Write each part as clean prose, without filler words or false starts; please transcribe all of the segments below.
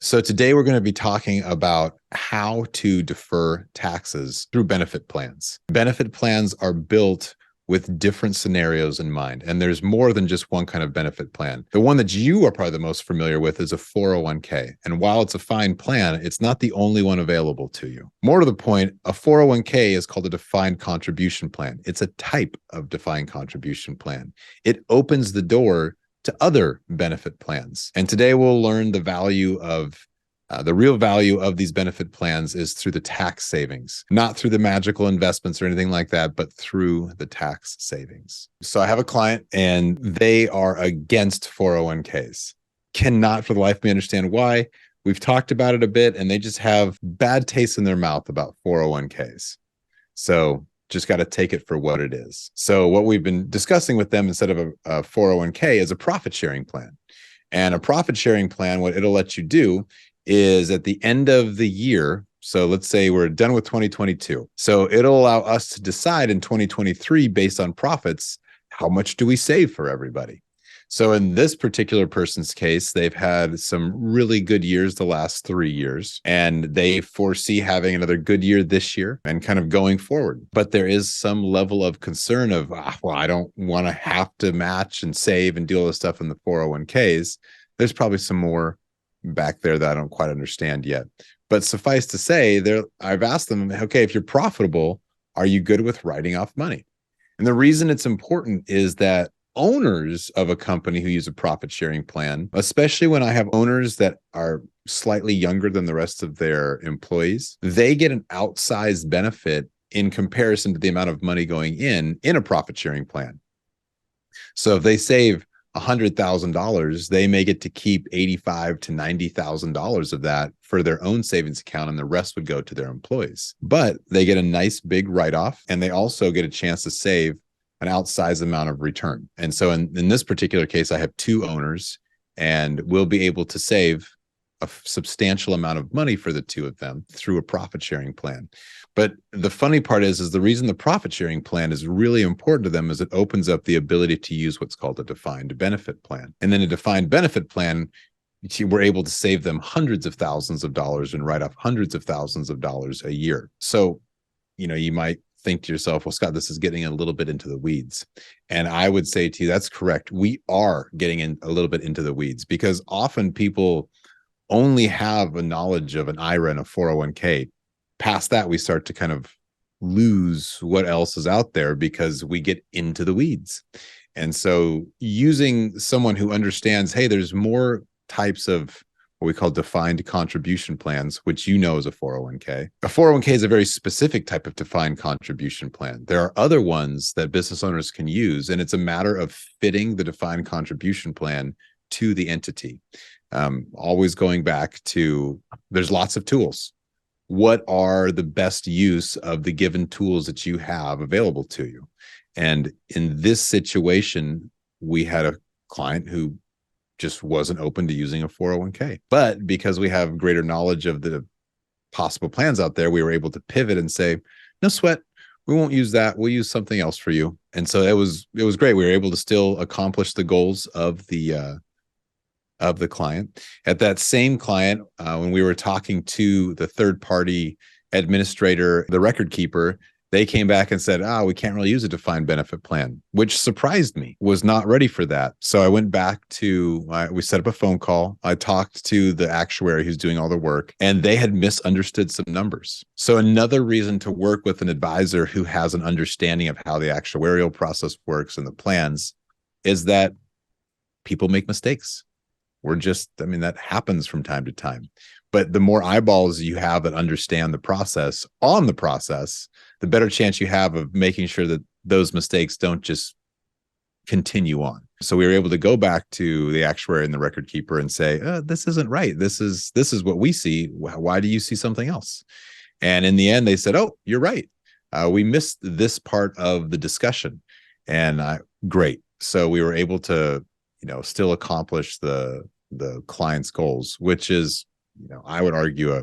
So today we're going to be talking about how to defer taxes through benefit plans. Benefit plans are built with different scenarios in mind, and there's more than just one kind of benefit plan. The one that you are probably the most familiar with is a 401k. And while it's a fine plan, it's not the only one available to you. More to the point, a 401k is called a defined contribution plan. It's a type of defined contribution plan. It opens the door to other benefit plans. And today we'll learn the real value of these benefit plans is through the tax savings, not through the magical investments or anything like that, but through the tax savings. So I have a client and they are against 401ks. Cannot for the life of me understand why. We've talked about it a bit and they just have bad taste in their mouth about 401ks. So just got to take it for what it is. So what we've been discussing with them instead of a 401k is a profit sharing plan. And a profit sharing plan, what it'll let you do is at the end of the year, so let's say we're done with 2022. So it'll allow us to decide in 2023 based on profits, how much do we save for everybody? So in this particular person's case, they've had some really good years the last 3 years, and they foresee having another good year this year and kind of going forward. But there is some level of concern of, well, I don't want to have to match and save and do all this stuff in the 401ks. There's probably some more back there that I don't quite understand yet. But suffice to say, I've asked them, okay, if you're profitable, are you good with writing off money? And the reason it's important is that owners of a company who use a profit sharing plan, especially when I have owners that are slightly younger than the rest of their employees, they get an outsized benefit in comparison to the amount of money going in a profit sharing plan. So if they save $100,000, they may get to keep $85,000 to $90,000 of that for their own savings account, and the rest would go to their employees. But they get a nice big write-off, and they also get a chance to save an outsized amount of return. And so in this particular case, I have 2 owners, and we'll be able to save a substantial amount of money for the 2 of them through a profit sharing plan. But the funny part is the reason the profit sharing plan is really important to them is it opens up the ability to use what's called a defined benefit plan. And then a defined benefit plan, we're able to save them hundreds of thousands of dollars and write off hundreds of thousands of dollars a year. So, you might think to yourself, well, Scott, this is getting a little bit into the weeds. And I would say to you, that's correct. We are getting in a little bit into the weeds because often people only have a knowledge of an IRA and a 401k. Past that, we start to kind of lose what else is out there because we get into the weeds. And so using someone who understands, hey, there's more types of what we call defined contribution plans, which is a 401k. A 401k is a very specific type of defined contribution plan. There are other ones that business owners can use, and it's a matter of fitting the defined contribution plan to the entity. Always going back to, there's lots of tools. What are the best use of the given tools that you have available to you? And in this situation, we had a client who just wasn't open to using a 401k. But because we have greater knowledge of the possible plans out there, we were able to pivot and say, no sweat, we won't use that. We'll use something else for you. And so it was great. We were able to still accomplish the goals of the client. At that same client, when we were talking to the third-party administrator, the record keeper, they came back and said, we can't really use a defined benefit plan, which surprised me. Was not ready for that. So I went back we set up a phone call. I talked to the actuary who's doing all the work, and they had misunderstood some numbers. So another reason to work with an advisor who has an understanding of how the actuarial process works and the plans is that people make mistakes. That happens from time to time. But the more eyeballs you have that understand the process, the better chance you have of making sure that those mistakes don't just continue on. So we were able to go back to the actuary and the record keeper and say, this isn't right. This is what we see. Why do you see something else? And in the end, they said, oh, you're right. We missed this part of the discussion. And great. So we were able to, still accomplish the client's goals, which is, I would argue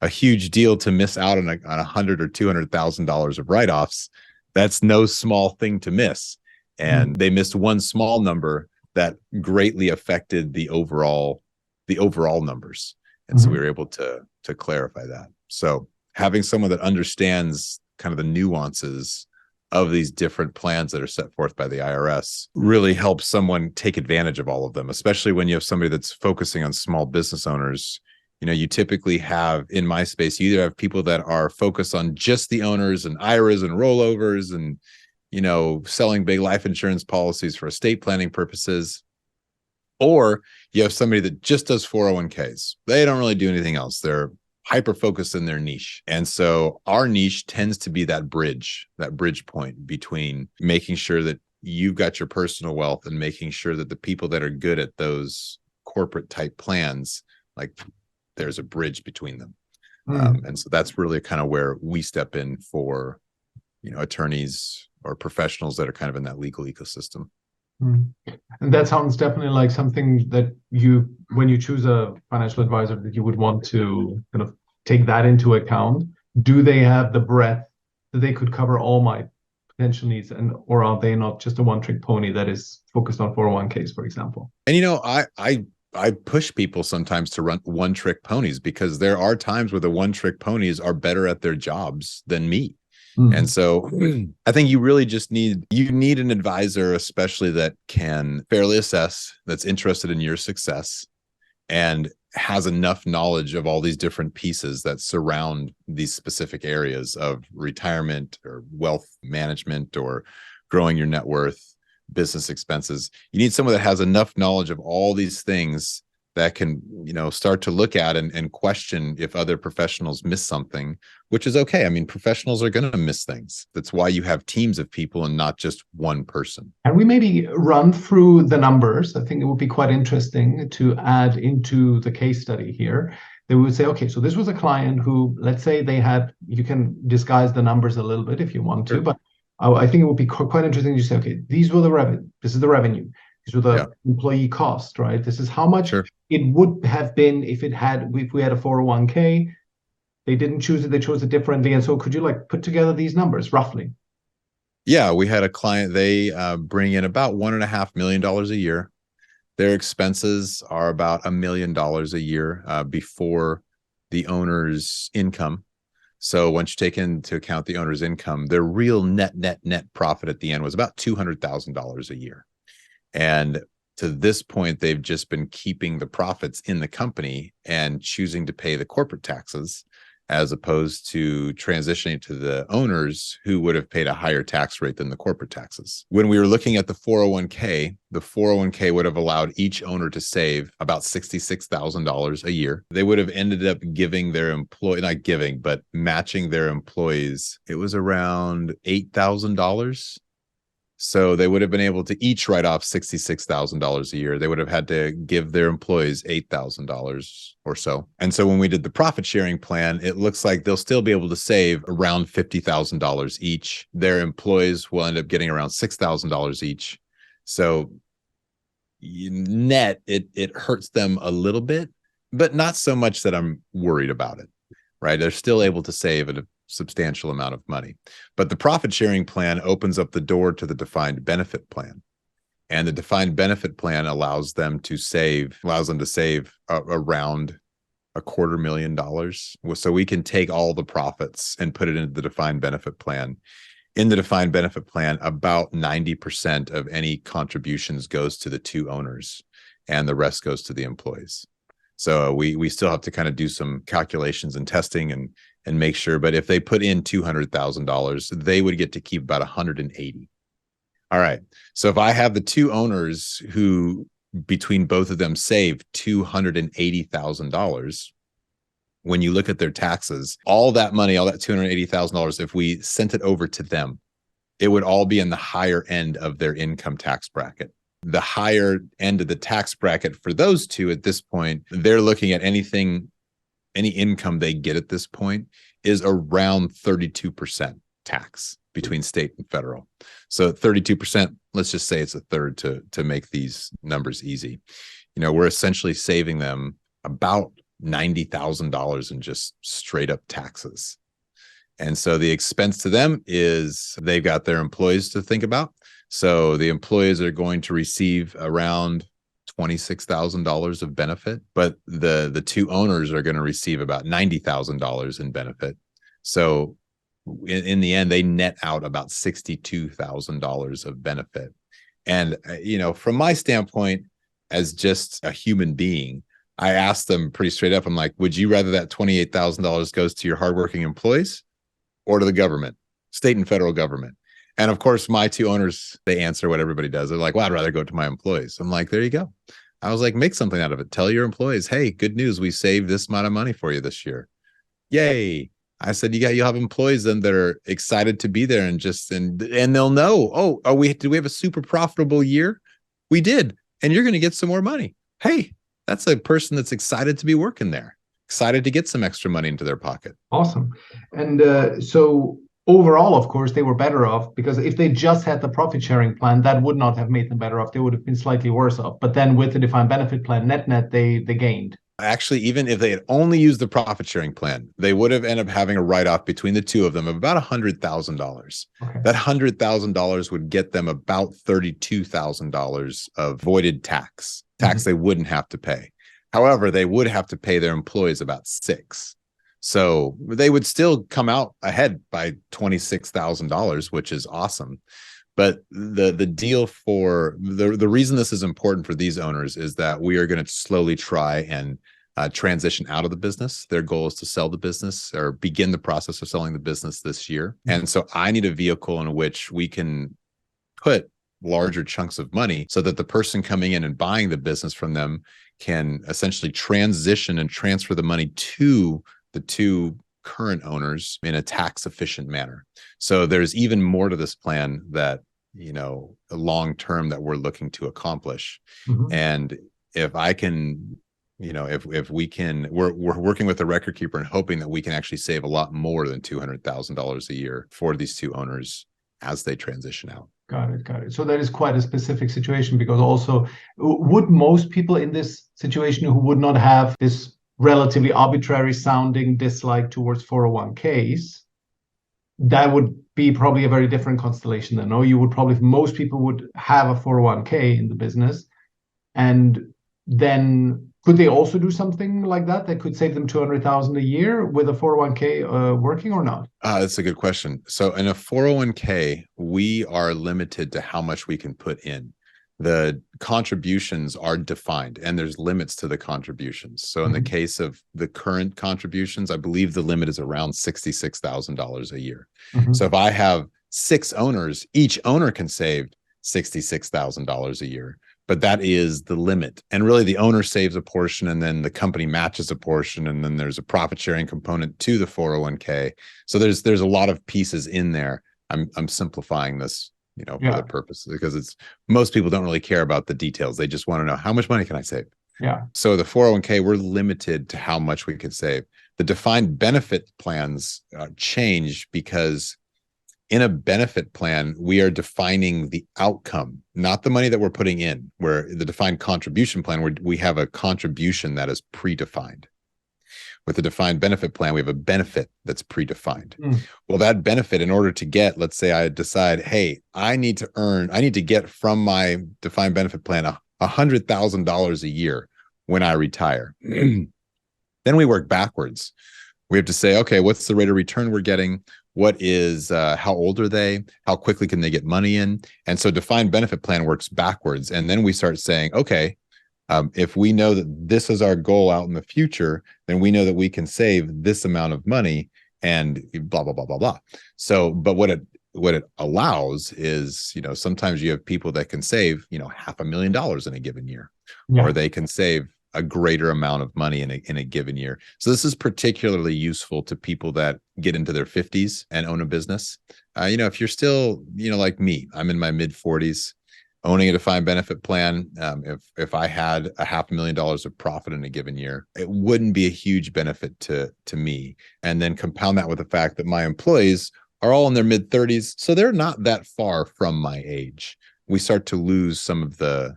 a huge deal to miss out on $100,000 or $200,000 of write-offs. That's no small thing to miss. And they missed one small number that greatly affected the overall numbers. And so we were able to clarify that. So having someone that understands kind of the nuances of these different plans that are set forth by the IRS really helps someone take advantage of all of them, especially when you have somebody that's focusing on small business owners. You typically have, in my space, you either have people that are focused on just the owners and IRAs and rollovers and, selling big life insurance policies for estate planning purposes, or you have somebody that just does 401ks. They don't really do anything else. They're hyper focused in their niche. And so our niche tends to be that bridge point between making sure that you've got your personal wealth and making sure that the people that are good at those corporate type plans, like there's a bridge between them. And so that's really kind of where we step in for, attorneys or professionals that are kind of in that legal ecosystem. And that sounds definitely like something that when you choose a financial advisor, that you would want to kind of take that into account. Do they have the breadth that they could cover all my potential needs, or are they not just a one-trick pony that is focused on 401ks, for example? And I push people sometimes to run one-trick ponies, because there are times where the one-trick ponies are better at their jobs than me. And so I think you really just need an advisor, especially that can fairly assess, that's interested in your success and has enough knowledge of all these different pieces that surround these specific areas of retirement or wealth management or growing your net worth, business expenses. You need someone that has enough knowledge of all these things that can, start to look at and question if other professionals miss something, which is okay. I mean, professionals are going to miss things. That's why you have teams of people and not just one person. And we maybe run through the numbers. I think it would be quite interesting to add into the case study here. They would say, okay, so this was a client who, let's say you can disguise the numbers a little bit if you want to, but I think it would be quite interesting to say, okay, this is the revenue. These were the employee cost, right? This is how much it would have been if we had a 401k. They didn't choose it, they chose it differently. And so could you put together these numbers roughly? Yeah, we had a client, they bring in about $1.5 million a year. Their expenses are about $1 million a year before the owner's income. So once you take into account the owner's income, their real net profit at the end was about $200,000 a year. And to this point, they've just been keeping the profits in the company and choosing to pay the corporate taxes, as opposed to transitioning to the owners who would have paid a higher tax rate than the corporate taxes. When we were looking at the 401k would have allowed each owner to save about $66,000 a year. They would have ended up giving their matching their employees. It was around $8,000. So they would have been able to each write off $66,000 a year. They would have had to give their employees $8,000 or so. And so when we did the profit sharing plan, it looks like they'll still be able to save around $50,000 each. Their employees will end up getting around $6,000 each. So net, it hurts them a little bit, but not so much that I'm worried about it, right? They're still able to save a substantial amount of money. But the profit sharing plan opens up the door to the defined benefit plan. And the defined benefit plan allows them to save around $250,000. So we can take all the profits and put it into the defined benefit plan. In the defined benefit plan, about 90% of any contributions goes to the two owners and the rest goes to the employees. So we still have to kind of do some calculations and testing and make sure. But if they put in $200,000, they would get to keep about $180,000. All right. So if I have the two owners who between both of them save $280,000, when you look at their taxes, all that money, all that $280,000, if we sent it over to them, it would all be in the higher end of their income tax bracket. The higher end of the tax bracket for those two at this point, they're looking at any income they get at this point is around 32% tax between state and federal. So 32%, let's just say it's a third to make these numbers easy. We're essentially saving them about $90,000 in just straight up taxes. And so the expense to them is they've got their employees to think about. So the employees are going to receive around $26,000 of benefit, but the two owners are going to receive about $90,000 in benefit. So in the end, they net out about $62,000 of benefit. And, from my standpoint, as just a human being, I asked them pretty straight up. I'm like, would you rather that $28,000 goes to your hardworking employees or to the government, state and federal government? And of course, my two owners, they answer what everybody does. They're like, well, I'd rather go to my employees. I'm like, there you go. I was like, make something out of it. Tell your employees, hey, good news. We saved this amount of money for you this year. Yay. I said, you'll have employees then that are excited to be there and they'll know, did we have a super profitable year? We did. And you're going to get some more money. Hey, that's a person that's excited to be working there, excited to get some extra money into their pocket. Awesome. And so overall, of course, they were better off, because if they just had the profit sharing plan, that would not have made them better off. They would have been slightly worse off. But then with the defined benefit plan, net, they gained. Actually, even if they had only used the profit sharing plan, they would have ended up having a write-off between the two of them of about $100,000. Okay. That $100,000 would get them about $32,000 of voided tax they wouldn't have to pay. However, they would have to pay their employees about $6,000. So they would still come out ahead by $26,000, which is awesome. But the deal for the reason this is important for these owners is that we are going to slowly try and transition out of the business. Their goal is to sell the business or begin the process of selling the business this year. And so I need a vehicle in which we can put larger chunks of money so that the person coming in and buying the business from them can essentially transition and transfer the money to the two current owners in a tax efficient manner. So there's even more to this plan that, long term that we're looking to accomplish. And if I can, if we can, we're working with the record keeper and hoping that we can actually save a lot more than $200,000 a year for these two owners as they transition out. Got it. So that is quite a specific situation, because also, would most people in this situation who would not have this relatively arbitrary sounding dislike towards 401ks, that would be probably a very different constellation then. No, most people would have a 401k in the business, and then could they also do something like that could save them 200,000 a year with a 401k working or not? That's a good question. So in a 401k, we are limited to how much we can put in. The contributions are defined and there's limits to the contributions. So in the case of the current contributions, I believe the limit is around $66,000 a year. So if I have 6 owners, each owner can save $66,000 a year, but that is the limit. And really the owner saves a portion and then the company matches a portion. And then there's a profit sharing component to the 401k. So there's a lot of pieces in there. I'm simplifying this, for the purpose, because most people don't really care about the details. They just want to know, how much money can I save? Yeah. So the 401k, we're limited to how much we can save. The defined benefit plans change because in a benefit plan, we are defining the outcome, not the money that we're putting in. Where the defined contribution plan, where we have a contribution that is predefined. With the defined benefit plan, we have a benefit that's predefined. Well, that benefit, in order to get, let's say I decide, hey, I need to get from my defined benefit plan $100,000 a year when I retire. Then we work backwards. We have to say, okay, what's the rate of return we're getting? What is, how old are they? How quickly can they get money in? And so defined benefit plan works backwards. And then we start saying, okay, if we know that this is our goal out in the future, then we know that we can save this amount of money and blah, blah, blah, blah, blah. So, but what it allows is, sometimes you have people that can save, $500,000 in a given year, or they can save a greater amount of money in a given year. So this is particularly useful to people that get into their 50s and own a business. If you're still, like me, I'm in my mid 40s, owning a defined benefit plan. If I had $500,000 of profit in a given year, it wouldn't be a huge benefit to me. And then compound that with the fact that my employees are all in their mid 30s, so they're not that far from my age. We start to lose some of the,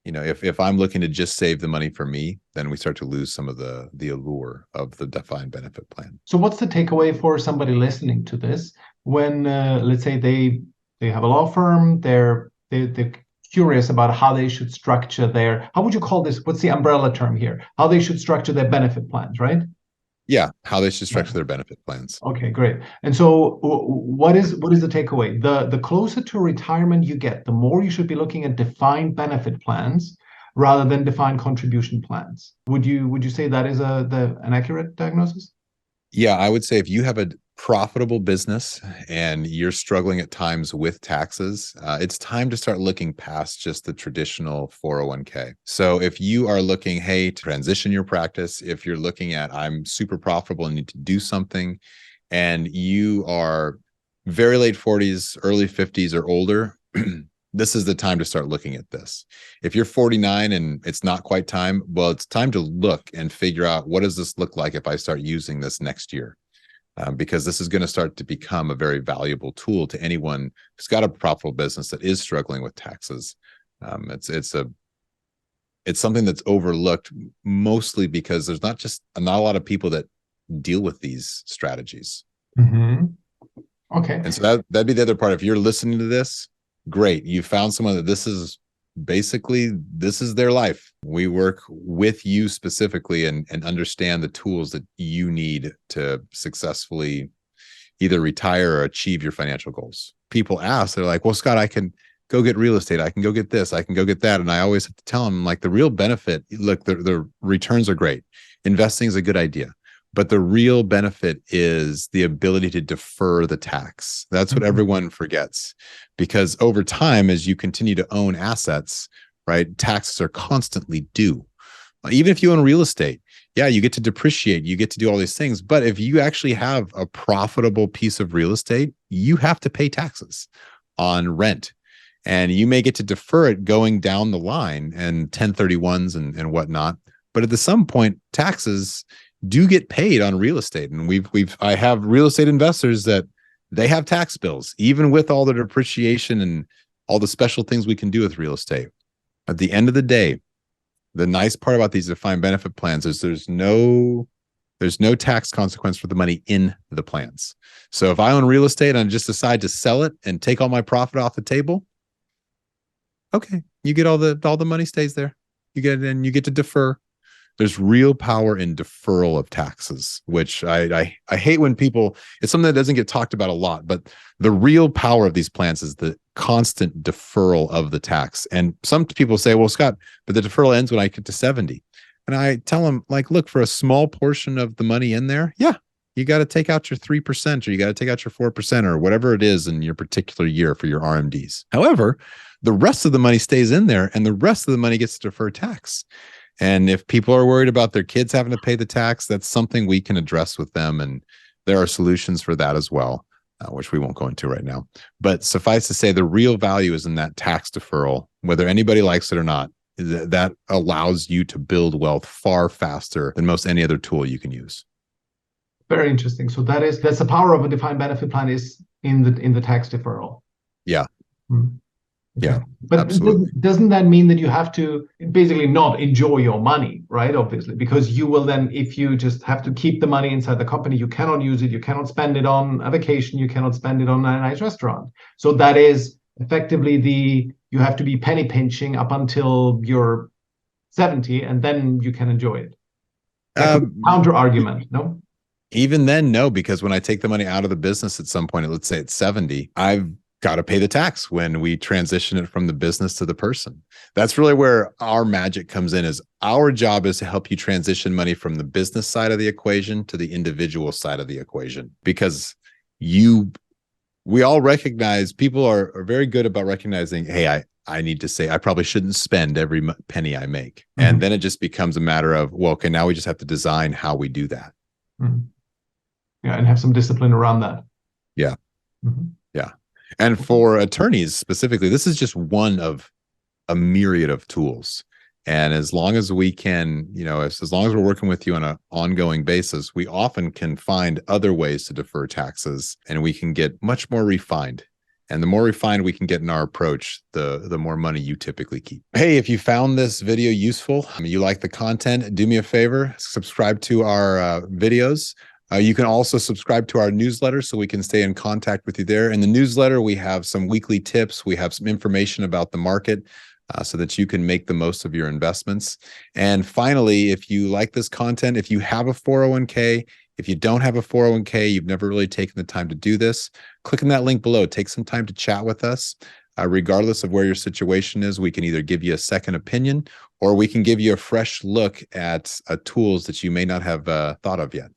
if I'm looking to just save the money for me, then we start to lose some of the allure of the defined benefit plan. So what's the takeaway for somebody listening to this when, let's say they have a law firm, they're curious about how they should structure their, how would you call this? What's the umbrella term here? How they should structure their benefit plans, right? Yeah, how they should Yeah. structure their benefit plans. Okay, great. And so what is the takeaway? The closer to retirement you get, the more you should be looking at defined benefit plans rather than defined contribution plans. Would you say that is an accurate diagnosis? Yeah, I would say if you have a profitable business and you're struggling at times with taxes, it's time to start looking past just the traditional 401k. So if you are looking, hey, to transition your practice, if you're looking at, I'm super profitable and need to do something, and you are very late 40s, early 50s or older, this is the time to start looking at this. If you're 49 and it's not quite time, well, it's time to look and figure out, what does this look like if I start using this next year? Because this is going to start to become a very valuable tool to anyone who's got a profitable business that is struggling with taxes. It's something that's overlooked, mostly because there's not a lot of people that deal with these strategies. Mm-hmm. Okay. And so that'd be the other part. If you're listening to this, great. You found someone that this is their life. We work with you specifically and understand the tools that you need to successfully either retire or achieve your financial goals. People ask, they're like, well, Scott, I can go get real estate. I can go get this. I can go get that. And I always have to tell them, like, the real benefit, look, the returns are great. Investing is a good idea. But the real benefit is the ability to defer the tax. That's what everyone forgets, because over time, as you continue to own assets, right, taxes are constantly due. Even if you own real estate, yeah, you get to depreciate, you get to do all these things. But if you actually have a profitable piece of real estate, you have to pay taxes on rent. And you may get to defer it going down the line and 1031s and whatnot. But at some point, taxes do get paid on real estate. And I have real estate investors that they have tax bills, even with all the depreciation and all the special things we can do with real estate. At the end of the day, the nice part about these defined benefit plans is there's no tax consequence for the money in the plans. So if I own real estate and I just decide to sell it and take all my profit off the table, okay, you get all the money stays there. You get to defer. There's real power in deferral of taxes, which I hate when people, it's something that doesn't get talked about a lot, but the real power of these plans is the constant deferral of the tax. And some people say, well, Scott, but the deferral ends when I get to 70. And I tell them, like, look, for a small portion of the money in there, yeah, you got to take out your 3% or you got to take out your 4% or whatever it is in your particular year for your RMDs. However, the rest of the money stays in there and the rest of the money gets deferred tax. And if people are worried about their kids having to pay the tax, that's something we can address with them. And there are solutions for that as well, which we won't go into right now. But suffice to say, the real value is in that tax deferral, whether anybody likes it or not. That allows you to build wealth far faster than most any other tool you can use. Very interesting. So that's the power of a defined benefit plan, is in the tax deferral. Yeah. Hmm. Okay. Yeah, but absolutely. doesn't that mean that you have to basically not enjoy your money, right? Obviously, because you will then, if you just have to keep the money inside the company, you cannot use it, you cannot spend it on a vacation, you cannot spend it on a nice restaurant. So that is effectively you have to be penny pinching up until you're 70, and then you can enjoy it. Counter argument, no? Even then, no, because when I take the money out of the business at some point, let's say it's 70, I've got to pay the tax when we transition it from the business to the person. That's really where our magic comes in. Is our job is to help you transition money from the business side of the equation to the individual side of the equation, because we all recognize, people are very good about recognizing, hey, I need to say, I probably shouldn't spend every penny I make. Mm-hmm. And then it just becomes a matter of, well, okay, now we just have to design how we do that. Mm-hmm. Yeah, and have some discipline around that. Yeah. Mm-hmm. Yeah. And for attorneys specifically, this is just one of a myriad of tools. And as long as we can, as long as we're working with you on an ongoing basis, we often can find other ways to defer taxes, and we can get much more refined. And the more refined we can get in our approach, the more money you typically keep. Hey, if you found this video useful, you like the content, do me a favor, subscribe to our videos. You can also subscribe to our newsletter so we can stay in contact with you there. In the newsletter, we have some weekly tips. We have some information about the market so that you can make the most of your investments. And finally, if you like this content, if you have a 401k, if you don't have a 401k, you've never really taken the time to do this, click on that link below. Take some time to chat with us. Regardless of where your situation is, we can either give you a second opinion or we can give you a fresh look at tools that you may not have thought of yet.